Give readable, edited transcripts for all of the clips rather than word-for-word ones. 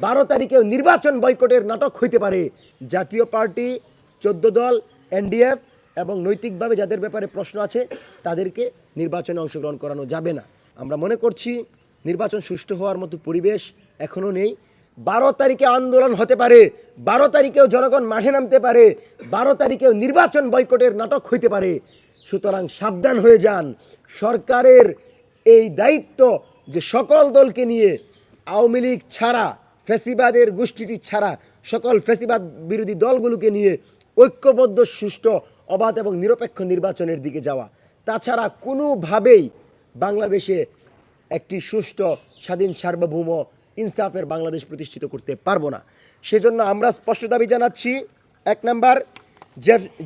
12 তারিখেও নির্বাচন বয়কটের নাটক হইতে পারে। জাতীয় পার্টি 14 দল এনডিএফ এবং নৈতিকভাবে যাদের ব্যাপারে প্রশ্ন আছে তাদেরকে নির্বাচনে অংশগ্রহণ করানো যাবে না। আমরা মনে করছি নির্বাচন সুষ্ঠু হওয়ার মতো পরিবেশ এখনও নেই। 12 তারিখে আন্দোলন হতে পারে, 12 তারিখেও জনগণ মাঠে নামতে পারে, 12 তারিখেও নির্বাচন বয়কটের নাটক হইতে পারে। সুতরাং সাবধান হয়ে যান। সরকারের এই দায়িত্ব যে সকল দলকে নিয়ে, আওয়ামী লীগ ছাড়া, ফ্যাসিবাদের গোষ্ঠীটি ছাড়া সকল ফ্যাসিবাদ বিরোধী দলগুলোকে নিয়ে ঐক্যবদ্ধ সুষ্ঠু অবাধ এবং নিরপেক্ষ নির্বাচনের দিকে যাওয়া। তাছাড়া কোনোভাবেই বাংলাদেশে একটি সুষ্ঠু স্বাধীন সার্বভৌম ইনসাফের বাংলাদেশ প্রতিষ্ঠিত করতে পারবো না। সেজন্য আমরা স্পষ্ট দাবি জানাচ্ছি, 1 নাম্বার,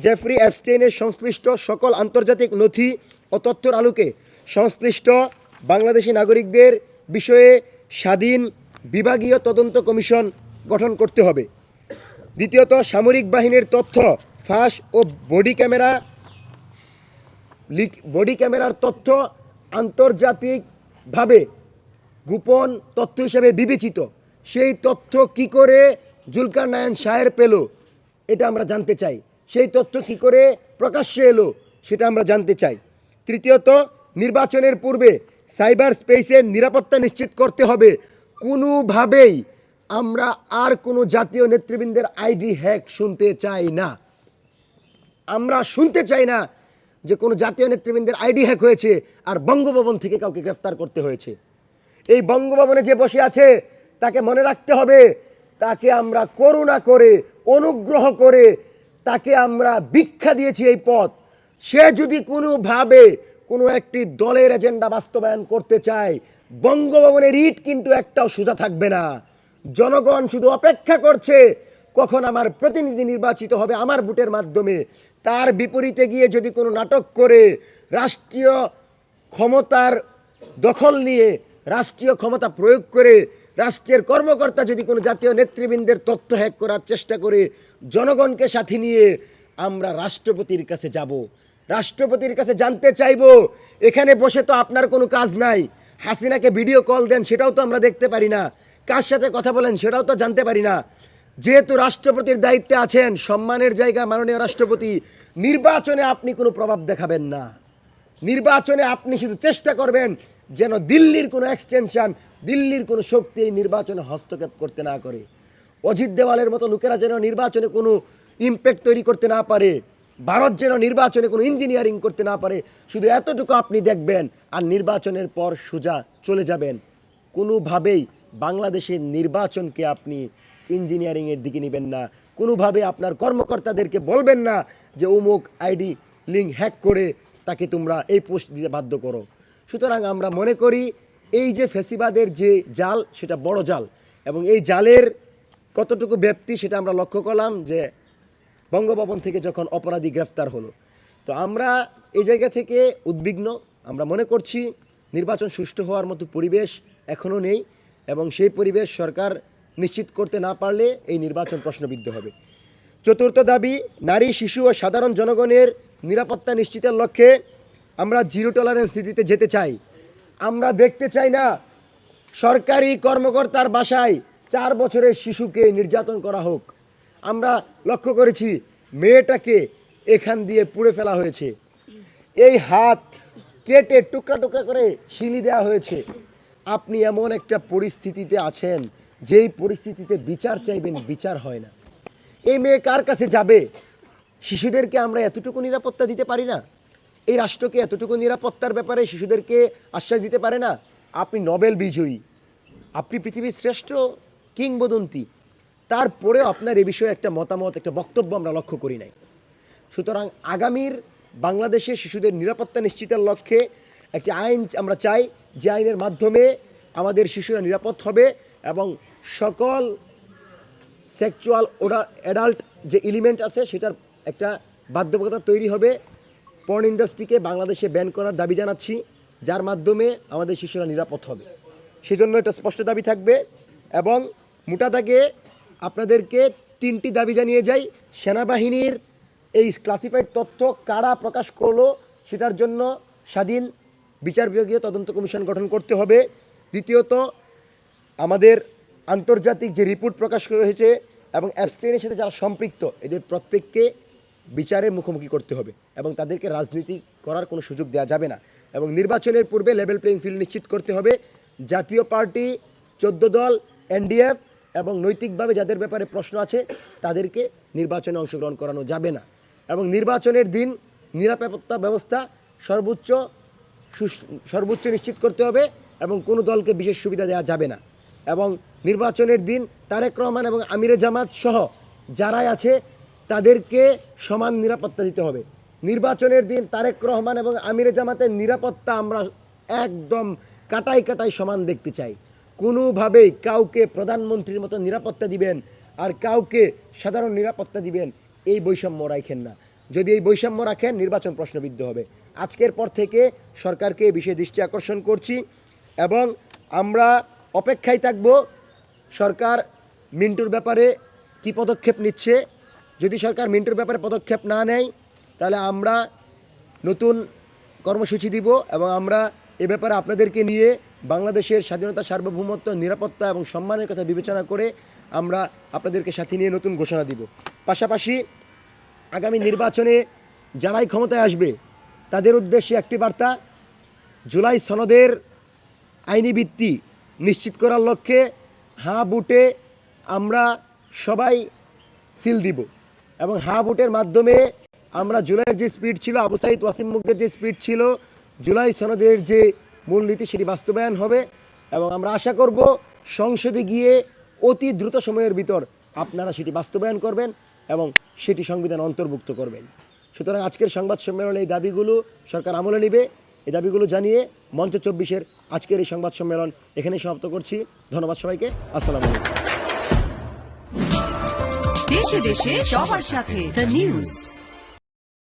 জেফরি এপস্টেইনের সংশ্লিষ্ট সকল আন্তর্জাতিক নথি ও তথ্যের আলোকে সংশ্লিষ্ট বাংলাদেশি নাগরিকদের বিষয়ে স্বাধীন বিভাগীয় তদন্ত কমিশন গঠন করতে হবে। দ্বিতীয়ত, সামরিক বাহিনীর তথ্য ফাঁস ও বডি ক্যামেরার তথ্য আন্তর্জাতিকভাবে গোপন তথ্য হিসেবে বিবেচিত। সেই তথ্য কি করে জুলকারনাইন শাহের পেল এটা আমরা জানতে চাই। সেই তথ্য কি করে প্রকাশ্যে এলো সেটা আমরা জানতে চাই। তৃতীয়ত, নির্বাচনের পূর্বে সাইবার স্পেসের নিরাপত্তা নিশ্চিত করতে হবে। কোনোভাবেই আমরা আর কোনো জাতীয় নেতৃবৃন্দের আইডি হ্যাক শুনতে চাই না। আমরা শুনতে চাই না যে কোনো জাতীয় নেতৃবৃন্দের আইডি হ্যাক হয়েছে আর বঙ্গভবন থেকে কাউকে গ্রেফতার করতে হয়েছে। এই বঙ্গভবনে যে বসে আছে তাকে মনে রাখতে হবে, তাকে আমরা করুণা করে, অনুগ্রহ করে তাকে আমরা ভিক্ষা দিয়েছি এই পথ। সে যদি কোনোভাবে কোনো একটি দলের এজেন্ডা বাস্তবায়ন করতে চায়, বঙ্গভবনের ইট কিন্তু একটাও সোজা থাকবে না। জনগণ শুধু অপেক্ষা করছে কখন আমার প্রতিনিধি নির্বাচিত হবে আমার ভোটের মাধ্যমে। তার বিপরীতে গিয়ে যদি কোনো নাটক করে রাষ্ট্রীয় ক্ষমতার দখল নিয়ে, রাষ্ট্রীয় ক্ষমতা প্রয়োগ করে রাষ্ট্রের কর্মকর্তা যদি কোনো জাতীয় নেতৃবৃন্দের তথ্য হ্যাক করার চেষ্টা করে, জনগণকে সাথে নিয়ে আমরা রাষ্ট্রপতির কাছে যাব, রাষ্ট্রপতির কাছে জানতে চাইব। এখানে বসে তো আপনার কোনো কাজ নাই। হাসিনাকে ভিডিও কল দেন সেটাও তো আমরা দেখতে পারি না, কার সাথে কথা বলেন সেটাও তো জানতে পারি না। যেহেতু রাষ্ট্রপতির দায়িত্বে আছেন, সম্মানের জায়গা মাননীয় রাষ্ট্রপতি, নির্বাচনে আপনি কোনো প্রভাব দেখাবেন না। নির্বাচনে আপনি শুধু চেষ্টা করবেন যেন দিল্লির কোনো এক্সটেনশন, দিল্লির কোনো শক্তি এই নির্বাচনে হস্তক্ষেপ করতে না করে। অজিত দেওয়ালের মতো লোকেরা যেন নির্বাচনে কোনো ইম্প্যাক্ট তৈরি করতে না পারে, ভারত যেন নির্বাচনে কোনো ইঞ্জিনিয়ারিং করতে না পারে। শুধু এতটুকু আপনি দেখবেন আর নির্বাচনের পর সোজা চলে যাবেন। কোনোভাবেই বাংলাদেশের নির্বাচনকে আপনি ইঞ্জিনিয়ারিংয়ের দিকে নেবেন না। কোনোভাবে আপনার কর্মকর্তাদেরকে বলবেন না যে অমুক আইডি লিঙ্ক হ্যাক করে তাকে তোমরা এই পোস্ট দিতে বাধ্য করো। সুতরাং আমরা মনে করি এই যে ফ্যাসিবাদের যে জাল, সেটা বড় জাল, এবং এই জালের কতটুকু ব্যাপ্তি সেটা আমরা লক্ষ্য করলাম যে বঙ্গভবন থেকে যখন অপরাধী গ্রেফতার হলো। তো আমরা এই জায়গা থেকে উদ্বিগ্ন। আমরা মনে করছি নির্বাচন সুষ্ঠু হওয়ার মতো পরিবেশ এখনও নেই, এবং সেই পরিবেশ সরকার নিশ্চিত করতে না পারলে এই নির্বাচন প্রশ্নবিদ্ধ হবে। চতুর্থ দাবি, নারী, শিশু ও সাধারণ জনগণের নিরাপত্তা নিশ্চিতের লক্ষ্যে আমরা জিরো টলারেন্স নীতিতে যেতে চাই। আমরা দেখতে চাই না সরকারি কর্মকর্তার বাসায় 4 বছরের শিশুকে নির্যাতন করা হোক। আমরা লক্ষ্য করেছি মেয়েটাকে এখান দিয়ে পুড়ে ফেলা হয়েছে, এই হাত কেটে টুকরা টুকরা করে শিলি দেওয়া হয়েছে। আপনি এমন একটা পরিস্থিতিতে আছেন যেই পরিস্থিতিতে বিচার চাইবেন, বিচার হয় না। এই মেয়ে কার কাছে যাবে? শিশুদেরকে আমরা এতটুকু নিরাপত্তা দিতে পারি না? এই রাষ্ট্রকে এতটুকু নিরাপত্তার ব্যাপারে শিশুদেরকে আশ্বাস দিতে পারে না? আপনি নোবেল বিজয়ী, আপনি পৃথিবীর শ্রেষ্ঠ কিংবদন্তি, তারপরেও আপনার এ বিষয়ে একটা মতামত, একটা বক্তব্য আমরা লক্ষ্য করি নাই। সুতরাং আগামীর বাংলাদেশে শিশুদের নিরাপত্তা নিশ্চিতের লক্ষ্যে একটি আইন আমরা চাই, যে আইনের মাধ্যমে আমাদের শিশুরা নিরাপদ হবে এবং সকল সেক্সুয়াল অ্যাডাল্ট যে এলিমেন্ট আছে সেটার একটা বাধ্যবাধকতা তৈরি হবে। পর্ন ইন্ডাস্ট্রিকে বাংলাদেশে ব্যান করার দাবি জানাচ্ছি, যার মাধ্যমে আমাদের শিশুরা নিরাপদ হবে। সেজন্য এটা স্পষ্ট দাবি থাকবে। এবং মোটা দাগে আপনাদেরকে 3টি দাবি জানিয়ে যাই। সেনাবাহিনীর এই ক্লাসিফাইড তথ্য কারা প্রকাশ করলো সেটার জন্য স্বাধীন বিচার বিভাগীয় তদন্ত কমিশন গঠন করতে হবে। দ্বিতীয়ত, আমাদের আন্তর্জাতিক যে রিপোর্ট প্রকাশ হয়েছে এবং অ্যাবস্টেনের সাথে যারা সম্পৃক্ত এদের প্রত্যেককে বিচারের মুখোমুখি করতে হবে এবং তাদেরকে রাজনীতি করার কোনো সুযোগ দেওয়া যাবে না এবং নির্বাচনের পূর্বে লেভেল প্লেইং ফিল্ড নিশ্চিত করতে হবে। জাতীয় পার্টি 14 দল এনডিএফ এবং নৈতিকভাবে যাদের ব্যাপারে প্রশ্ন আছে তাদেরকে নির্বাচনে অংশগ্রহণ করানো যাবে না এবং নির্বাচনের দিন নিরাপত্তা ব্যবস্থা সর্বোচ্চ নিশ্চিত করতে হবে এবং কোনো দলকে বিশেষ সুবিধা দেওয়া যাবে না এবং নির্বাচনের দিন তারেক রহমান এবং আমিরে জামাত সহ যারাই আছে তাদেরকে সমান নিরাপত্তা দিতে হবে। নির্বাচনের দিন তারেক রহমান এবং আমিরে জামাতের নিরাপত্তা আমরা একদম কাটাই কাটাই সমান দেখতে চাই। কোনোভাবেই কাউকে প্রধানমন্ত্রীর মতো নিরাপত্তা দিবেন আর কাউকে সাধারণ নিরাপত্তা দিবেন এই বৈষম্য রাখেন না। যদি এই বৈষম্য রাখেন নির্বাচন প্রশ্নবিদ্ধ হবে। আজকের পর থেকে সরকারকে এই বিষয়ে দৃষ্টি আকর্ষণ করছি এবং আমরা অপেক্ষায় থাকব সরকার মিন্টুর ব্যাপারে কি পদক্ষেপ নিচ্ছে। যদি সরকার মিন্টুর ব্যাপারে পদক্ষেপ না নেয় তাহলে আমরা নতুন কর্মসূচি দিব এবং আমরা এ ব্যাপারে আপনাদেরকে নিয়ে বাংলাদেশের স্বাধীনতা, সার্বভৌমত্ব, নিরাপত্তা এবং সম্মানের কথা বিবেচনা করে আমরা আপনাদেরকে সাথে নিয়ে নতুন ঘোষণা দিব। পাশাপাশি আগামী নির্বাচনে যারাই ক্ষমতায় আসবে তাদের উদ্দেশ্যে একটি বার্তা, জুলাই সনদের আইনি ভিত্তি নিশ্চিত করার লক্ষ্যে হাঁ বুটে আমরা সবাই সিল দিব এবং হাঁ বুটের মাধ্যমে আমরা জুলাইয়ের যে স্পিড ছিল, আবু সাইদ ওয়াসিম মুগ্ধের যে স্পিড ছিল, জুলাই সনদের যে মূলনীতি সেটি বাস্তবায়ন হবে এবং আমরা আশা করব সংসদে গিয়ে অতি দ্রুত সময়ের ভিতর আপনারা সেটি বাস্তবায়ন করবেন এবং সেটি সংবিধান অন্তর্ভুক্ত করবেন। সুতরাং আজকের সংবাদ সম্মেলনে এই দাবিগুলো সরকার আমলে নেবে। এই দাবিগুলো জানিয়ে মঞ্চ 24-এর আজকের এই সংবাদ সম্মেলন এখানেই সমাপ্ত করছি। ধন্যবাদ সবাইকে। আসসালামু আলাইকুম। দেশে দেশে সবার সাথে দ্য নিউজ।